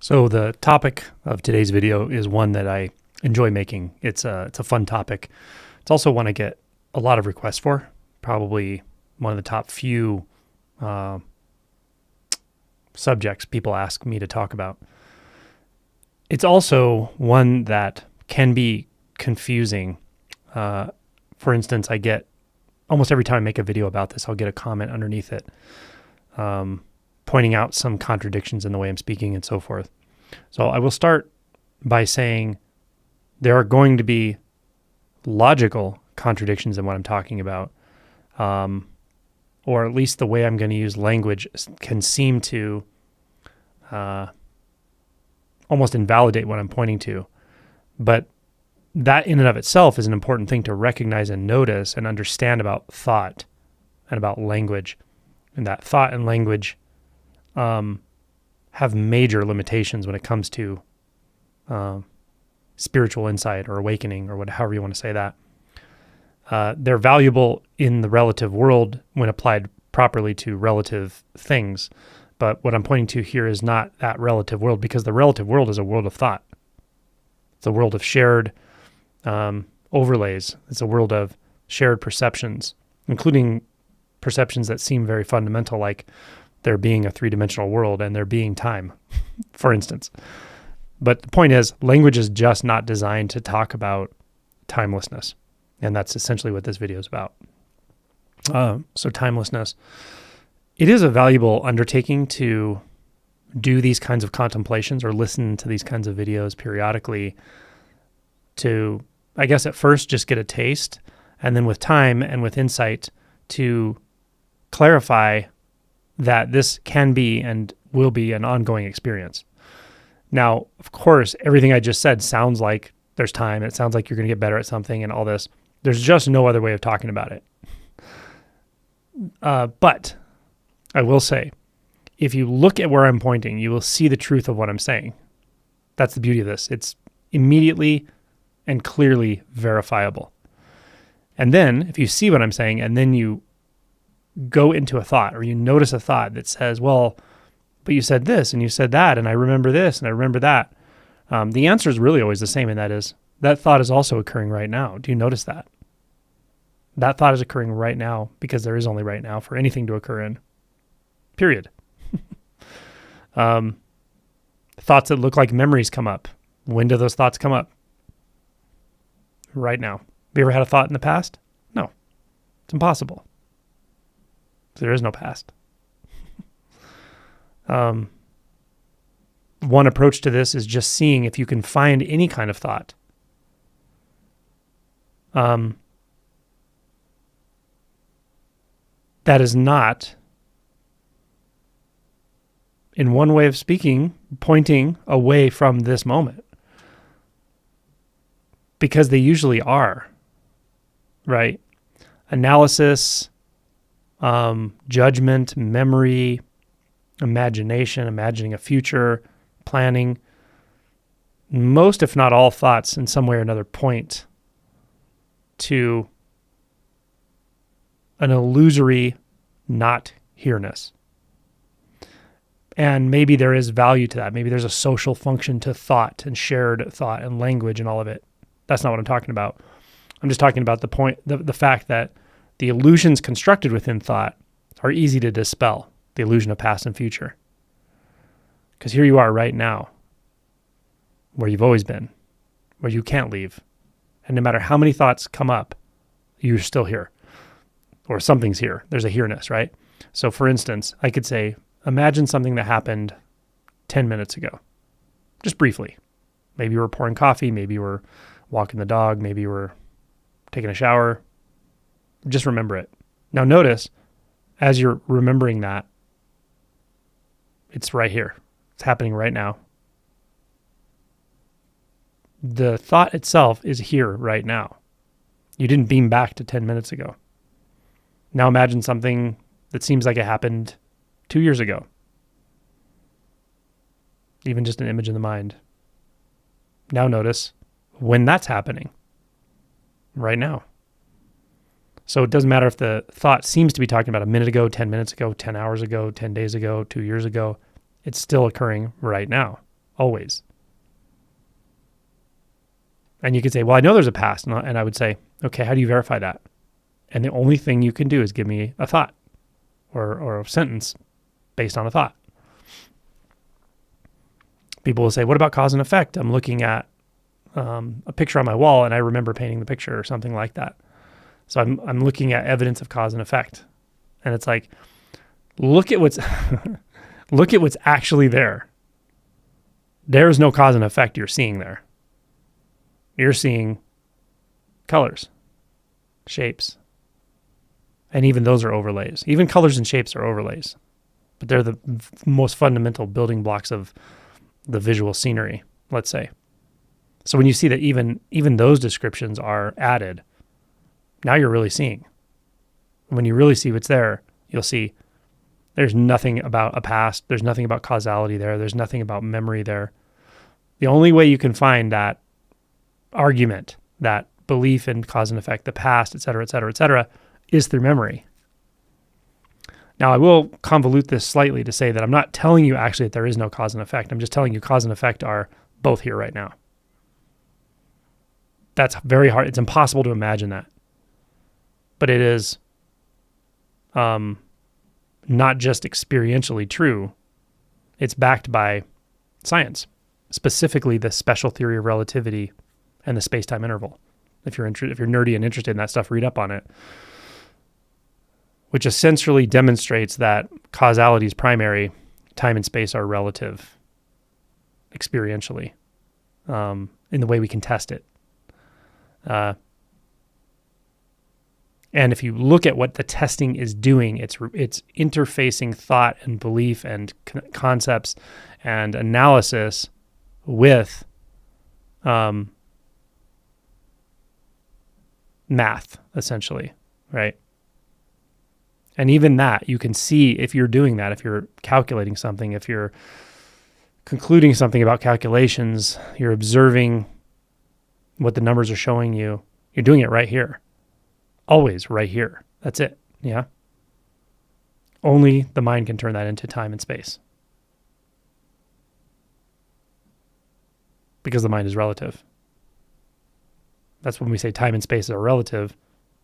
So the topic of today's video is one that I enjoy making. It's a fun topic. It's also one I get a lot of requests for, probably one of the top few subjects people ask me to talk about. It's also one that can be confusing. For instance, I get almost every time I make a video about this, I'll get a comment underneath it pointing out some contradictions in the way I'm speaking and so forth. So I will start by saying there are going to be logical contradictions in what I'm talking about, or at least the way I'm going to use language can seem to almost invalidate what I'm pointing to. But that in and of itself is an important thing to recognize and notice and understand about thought and about language. And that thought and language have major limitations when it comes to spiritual insight or awakening or however you want to say that. They're valuable in the relative world when applied properly to relative things. But what I'm pointing to here is not that relative world, because the relative world is a world of thought. It's a world of shared overlays. It's a world of shared perceptions, including perceptions that seem very fundamental, like there being a three-dimensional world and there being time, for instance. But the point is, language is just not designed to talk about timelessness. And that's essentially what this video is about. So timelessness. It is a valuable undertaking to do these kinds of contemplations or listen to these kinds of videos periodically to, I guess at first, just get a taste, and then with time and with insight to clarify that this can be and will be an ongoing experience. Now, of course, everything I just said sounds like there's time. It sounds like you're going to get better at something and all this. There's just no other way of talking about it. But I will say, if you look at where I'm pointing, you will see the truth of what I'm saying. That's the beauty of this. It's immediately and clearly verifiable. And then if you see what I'm saying and then you go into a thought, or you notice a thought that says, well, but you said this and you said that, and I remember this and I remember that. The answer is really always the same, and that is, that thought is also occurring right now. Do you notice that? That thought is occurring right now, because there is only right now for anything to occur in. Period. Thoughts that look like memories come up. When do those thoughts come up? Right now. Have you ever had a thought in the past? No. It's impossible. There is no past. One approach to this is just seeing if you can find any kind of thought. That is not, in one way of speaking, pointing away from this moment. Because they usually are, right? Analysis, judgment, memory, imagination, imagining a future, planning. Most, if not all, thoughts in some way or another point to an illusory not here-ness. And maybe there is value to that. Maybe there's a social function to thought and shared thought and language and all of it. That's not what I'm talking about. I'm just talking about the fact that the illusions constructed within thought are easy to dispel, the illusion of past and future. Because here you are right now, where you've always been, where you can't leave. And no matter how many thoughts come up, you're still here. Or something's here. There's a here-ness, right? So for instance, I could say, imagine something that happened 10 minutes ago. Just briefly. Maybe you were pouring coffee, maybe you were walking the dog, maybe you were taking a shower. Just remember it. Now notice, as you're remembering that, it's right here. It's happening right now. The thought itself is here right now. You didn't beam back to 10 minutes ago. Now imagine something that seems like it happened 2 years ago. Even just an image in the mind. Now notice when that's happening. Right now. So it doesn't matter if the thought seems to be talking about a minute ago, 10 minutes ago, 10 hours ago, 10 days ago, 2 years ago. It's still occurring right now. always. And you could say, well, I know there's a past. And I would say, okay, how do you verify that? And the only thing you can do is give me a thought or a sentence based on a thought. People will say, what about cause and effect? I'm looking at a picture on my wall and I remember painting the picture or something like that. So I'm looking at evidence of cause and effect. And it's like, look at what's look at what's actually there. There's no cause and effect you're seeing there. You're seeing colors, shapes, and even those are overlays. Even colors and shapes are overlays, but they're the most fundamental building blocks of the visual scenery, let's say. So when you see that even those descriptions are added, now you're really seeing. When you really see what's there, you'll see there's nothing about a past, there's nothing about causality there, there's nothing about memory there. The only way you can find that argument, that belief in cause and effect, the past, et cetera, is through memory. Now, I will convolute this slightly to say that I'm not telling you actually that there is no cause and effect. I'm just telling you cause and effect are both here right now. That's very hard. It's impossible to imagine that. But it is not just experientially true. It's backed by science, specifically the special theory of relativity and the space-time interval. If you're nerdy and interested in that stuff, read up on it. Which essentially demonstrates that causality is primary, time and space are relative, experientially, in the way we can test it. And if you look at what the testing is doing, it's interfacing thought and belief and concepts and analysis with math, essentially, right? And even that, you can see if you're doing that, if you're calculating something, if you're concluding something about calculations, you're observing what the numbers are showing you, you're doing it right here. Always right here. That's it. Yeah. Only the mind can turn that into time and space. Because the mind is relative. That's when we say time and space are relative.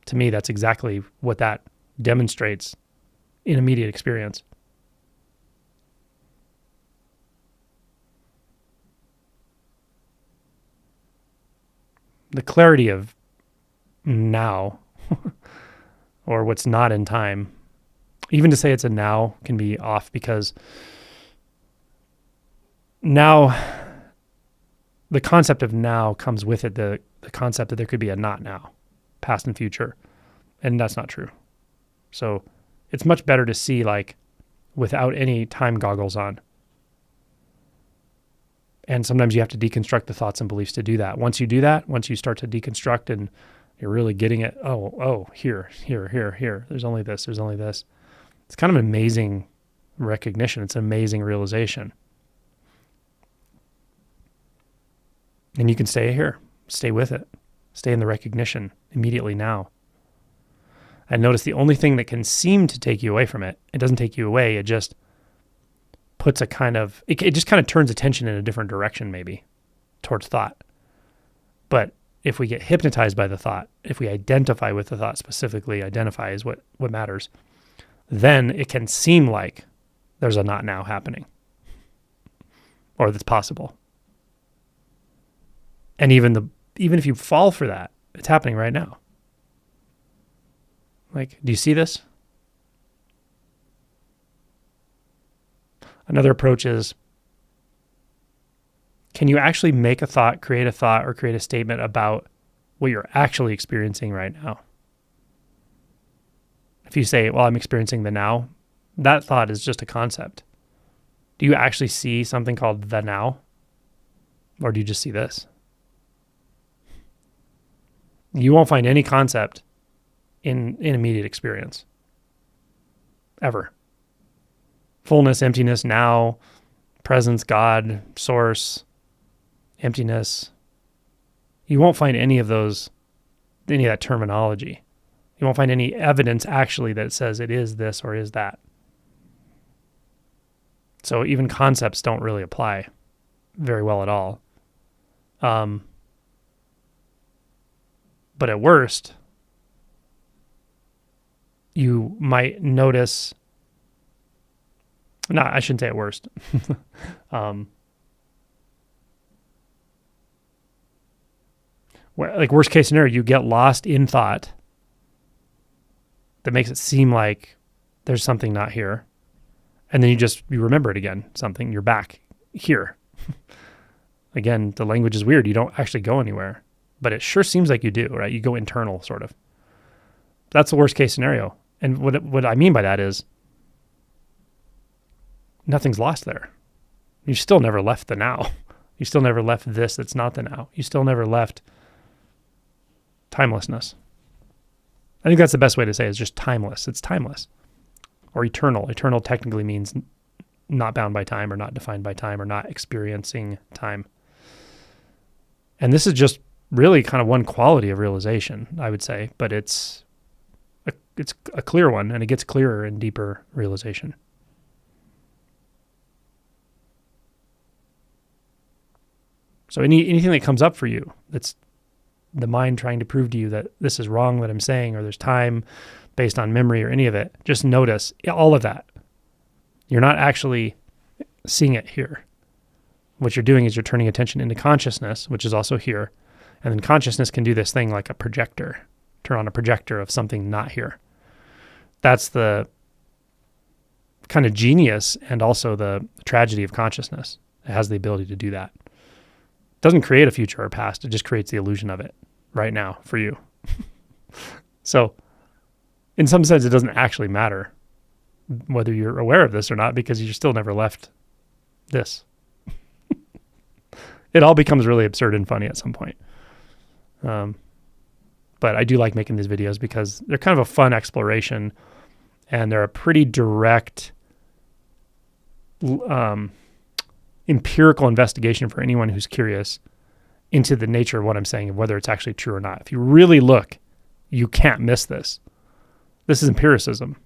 To me, that's exactly what that demonstrates in immediate experience. The clarity of now, or what's not in time, even to say it's a now can be off, because now, the concept of now comes with it the concept that there could be a not now, past and future, and that's not true. So it's much better to see like without any time goggles on. And sometimes you have to deconstruct the thoughts and beliefs to do that. Once you do that, once you start to deconstruct and you're really getting it, here. There's only this. It's kind of an amazing recognition. It's an amazing realization. And you can stay here, stay with it, stay in the recognition immediately now. And notice the only thing that can seem to take you away from it, it doesn't take you away, it just puts a kind of, it just kind of turns attention in a different direction maybe, towards thought. But if we get hypnotized by the thought, if we identify with the thought specifically, identify is what matters, then it can seem like there's a not now happening, or that's possible. And even if you fall for that, it's happening right now. Like, do you see this? Another approach is, can you actually make a thought, create or create a statement about what you're actually experiencing right now? If you say, well, I'm experiencing the now, that thought is just a concept. Do you actually see something called the now? Or do you just see this? You won't find any concept in immediate experience. Ever. Fullness, emptiness, now, presence, God, source, emptiness. You won't find any of those, any of that terminology. You won't find any evidence actually that says it is this or is that. So even concepts don't really apply very well at all. But at worst, you might notice, no, I shouldn't say at worst. Like worst case scenario, you get lost in thought that makes it seem like there's something not here. And then you remember it again, something, you're back here. Again, the language is weird. You don't actually go anywhere, but it sure seems like you do, right? You go internal, sort of. That's the worst case scenario. And what I mean by that is nothing's lost there. You still never left the now. You still never left this that's not the now. You still never left timelessness. I think that's the best way to say it, is just timeless. It's timeless. Or eternal. Eternal technically means not bound by time, or not defined by time, or not experiencing time. And this is just really kind of one quality of realization, I would say, but it's a clear one, and it gets clearer in deeper realization. So anything that comes up for you, that's the mind trying to prove to you that this is wrong that I'm saying, or there's time based on memory or any of it, just notice all of that. You're not actually seeing it here. What you're doing is you're turning attention into consciousness, which is also here. And then consciousness can do this thing like a projector, turn on a projector of something not here. That's the kind of genius and also the tragedy of consciousness. It has the ability to do that. It doesn't create a future or past. It just creates the illusion of it right now for you. So in some sense, it doesn't actually matter whether you're aware of this or not, because you still never left this. It all becomes really absurd and funny at some point. But I do like making these videos because they're kind of a fun exploration, and they're a pretty direct empirical investigation for anyone who's curious into the nature of what I'm saying and whether it's actually true or not. If you really look, you can't miss this. This is empiricism.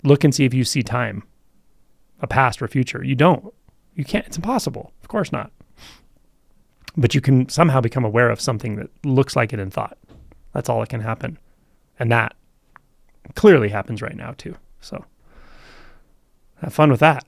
Look and see if you see time, a past or future. You don't. You can't. It's impossible. Of course not. But you can somehow become aware of something that looks like it in thought. That's all that can happen. And that clearly happens right now too. So have fun with that.